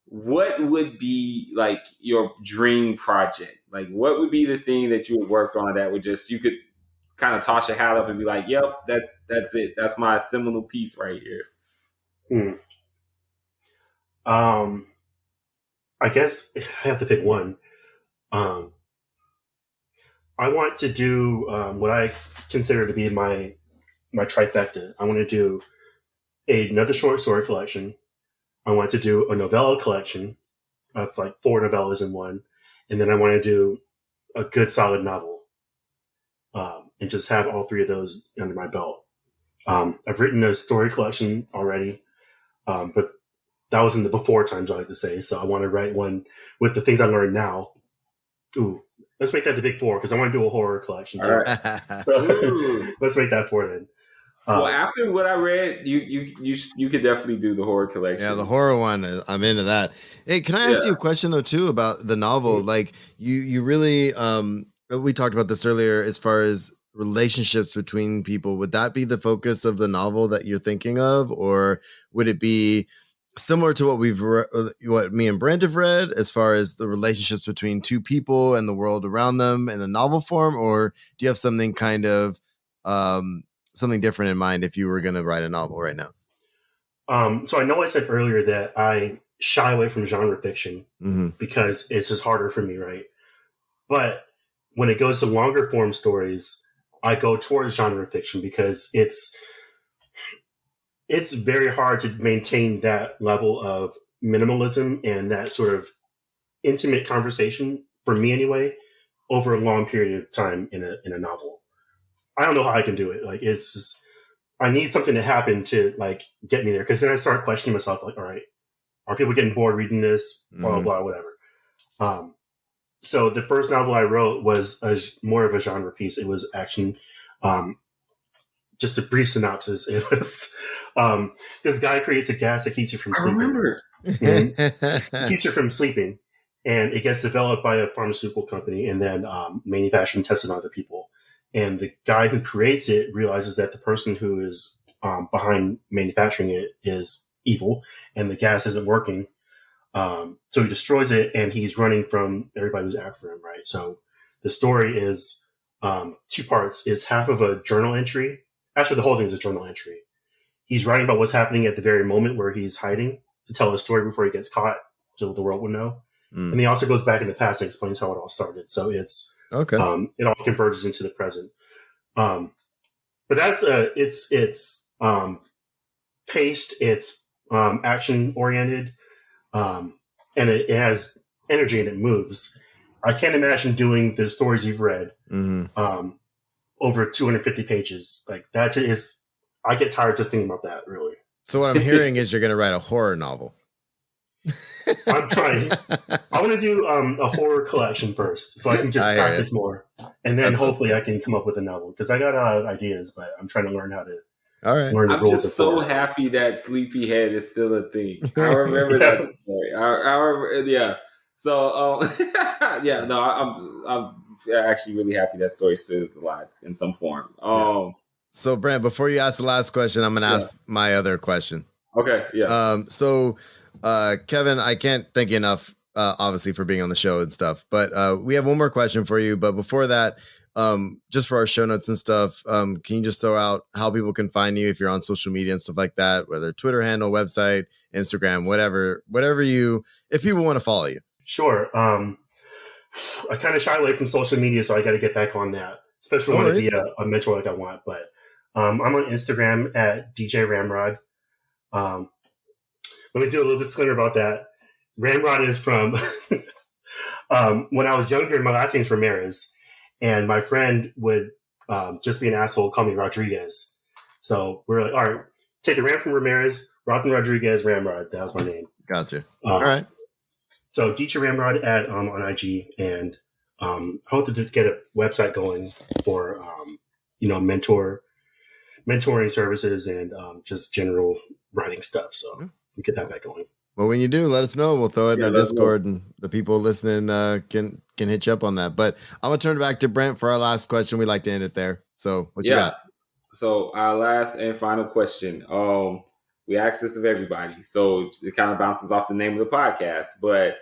what would be like your dream project? Like what would be the thing that you would work on that would you could kind of toss your hat up and be like, yep, that's it. That's my seminal piece right here. I guess I have to pick one. I want to do what I consider to be my trifecta. I want to do another short story collection. I want to do a novella collection of like 4 novellas in one. And then I want to do a good solid novel. And just have all 3 of those under my belt. I've written a story collection already, but that was in the before times, I like to say. So I want to write one with the things I learned now. Ooh, let's make that the big 4 because I want to do a horror collection too. All right. So let's make that 4 then. Well, after what I read, you could definitely do the horror collection. Yeah, the horror one, I'm into that. Hey, can I ask you a question though too about the novel? Like you really we talked about this earlier as far as relationships between people. Would that be the focus of the novel that you're thinking of, or would it be similar to what me and Brent have read as far as the relationships between 2 people and the world around them in the novel form, or do you have something kind of something different in mind if you were going to write a novel right now? So I know I said earlier that I shy away from genre fiction because it's just harder for me, right? But when it goes to longer form stories, I go towards genre fiction because it's very hard to maintain that level of minimalism and that sort of intimate conversation, for me anyway, over a long period of time in a novel. I don't know how I can do it. Like I need something to happen to like get me there. Cause then I start questioning myself like, all right, are people getting bored reading this? Blah, blah, whatever. So the first novel I wrote was more of a genre piece. It was action. Just a brief synopsis. It was, this guy creates a gas that keeps you from sleeping. I remember. Keeps you from sleeping. And it gets developed by a pharmaceutical company and then manufactured and tested on other people. And the guy who creates it realizes that the person who is behind manufacturing it is evil and the gas isn't working. So he destroys it and he's running from everybody who's after him, right? So the story is 2 parts. It's half of a journal entry. Actually, the whole thing is a journal entry. He's writing about what's happening at the very moment where he's hiding to tell a story before he gets caught so the world would know. And he also goes back in the past and explains how it all started. So it's okay. It all converges into the present. But that's it's paced, it's action oriented, and it has energy and it moves. I can't imagine doing the stories you've read over 250 pages. Like that is, I get tired just thinking about that. Really. So what I'm hearing is you're going to write a horror novel. I'm trying. I want to do a horror collection first, so I can just practice more, and then hopefully I can come up with a novel because I got ideas, but I'm trying to learn how to. All right. Learn the rules. I'm just so happy that Sleepyhead is still a thing. I remember that story. I remember, yeah. So I'm actually really happy that story still is alive in some form. So Brent, before you ask the last question, I'm going to ask my other question. Okay. Yeah. So. Kevin, I can't thank you enough, obviously, for being on the show and stuff. But we have one more question for you. But before that, just for our show notes and stuff, can you just throw out how people can find you if you're on social media and stuff like that, whether Twitter handle, website, Instagram, whatever if people want to follow you? Sure. I kind of shy away from social media, so I got to get back on that. especially when I want to be a mentor like I want. But I'm on Instagram at DJ Ramrod. Let me do a little disclaimer about that. Ramrod is from when I was younger, my last name's Ramirez, and my friend would just be an asshole, call me Rodriguez. So we're like, all right, take the Ram from Ramirez, Rod from Rodriguez, Ramrod. That was my name. Gotcha. All right. So DJ Ramrod on IG, and hope to get a website going for mentoring services and just general writing stuff. So we get that back going. Well, when you do, let us know. We'll throw it in our Discord, and the people listening can hit you up on that. But I'm gonna turn it back to Brent for our last question. We like to end it there. So what you got? So our last and final question. We ask this of everybody, so it kind of bounces off the name of the podcast. But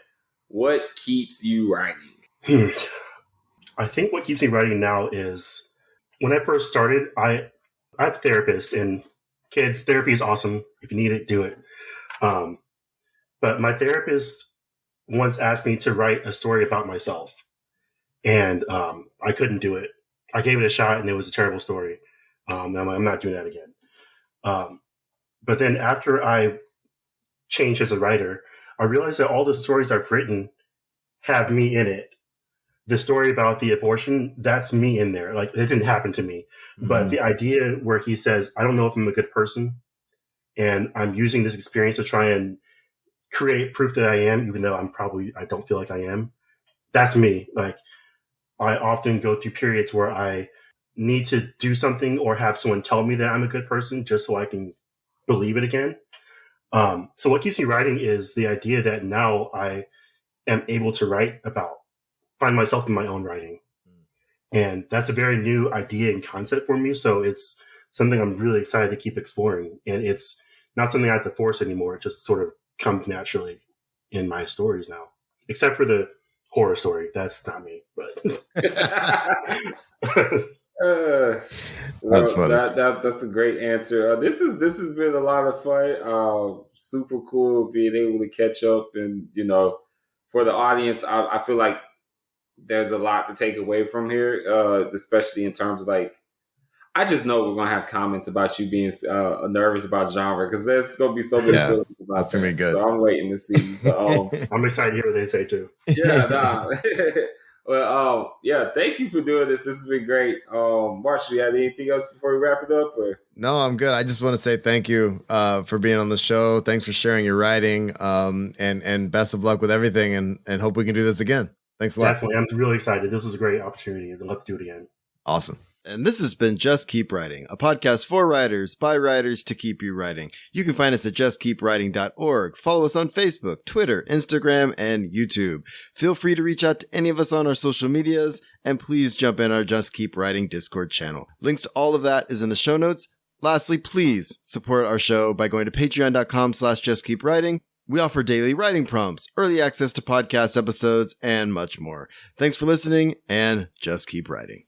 what keeps you writing? I think what keeps me writing now is when I first started. I have a therapist, and kids, therapy is awesome. If you need it, do it. But my therapist once asked me to write a story about myself, and I couldn't do it. I gave it a shot, and it was a terrible story. I'm not doing that again. But then after I changed as a writer, I realized that all the stories I've written have me in it. The story about the abortion, that's me in there. Like, it didn't happen to me. Mm-hmm. But the idea where he says, I don't know if I'm a good person, and I'm using this experience to try and create proof that I am, even though I don't feel like I am. That's me. Like, I often go through periods where I need to do something or have someone tell me that I'm a good person just so I can believe it again. So what keeps me writing is the idea that now I am able to find myself in my own writing. And that's a very new idea and concept for me. So it's something I'm really excited to keep exploring. And it's not something I have to force anymore. It just sort of comes naturally in my stories now, except for the horror story. That's not me, but that's funny. That's a great answer. This has been a lot of fun. Super cool being able to catch up, and for the audience, I feel like there's a lot to take away from here, especially in terms of I just know we're gonna have comments about you being nervous about genre, because there's gonna be so many feelings about that's gonna be good. So I'm waiting to see. I'm excited to hear what they say too. Well, thank you for doing this. This has been great. Marshall, you have anything else before we wrap it up? Or? No, I'm good. I just want to say thank you for being on the show. Thanks for sharing your writing, and best of luck with everything, and hope we can do this again. Thanks a lot. Definitely. I'm really excited. This is a great opportunity. I'd love to do it again. Awesome. And this has been Just Keep Writing, a podcast for writers, by writers, to keep you writing. You can find us at justkeepwriting.org. Follow us on Facebook, Twitter, Instagram, and YouTube. Feel free to reach out to any of us on our social medias, and please jump in our Just Keep Writing Discord channel. Links to all of that is in the show notes. Lastly, please support our show by going to patreon.com/justkeepwriting. We offer daily writing prompts, early access to podcast episodes, and much more. Thanks for listening, and just keep writing.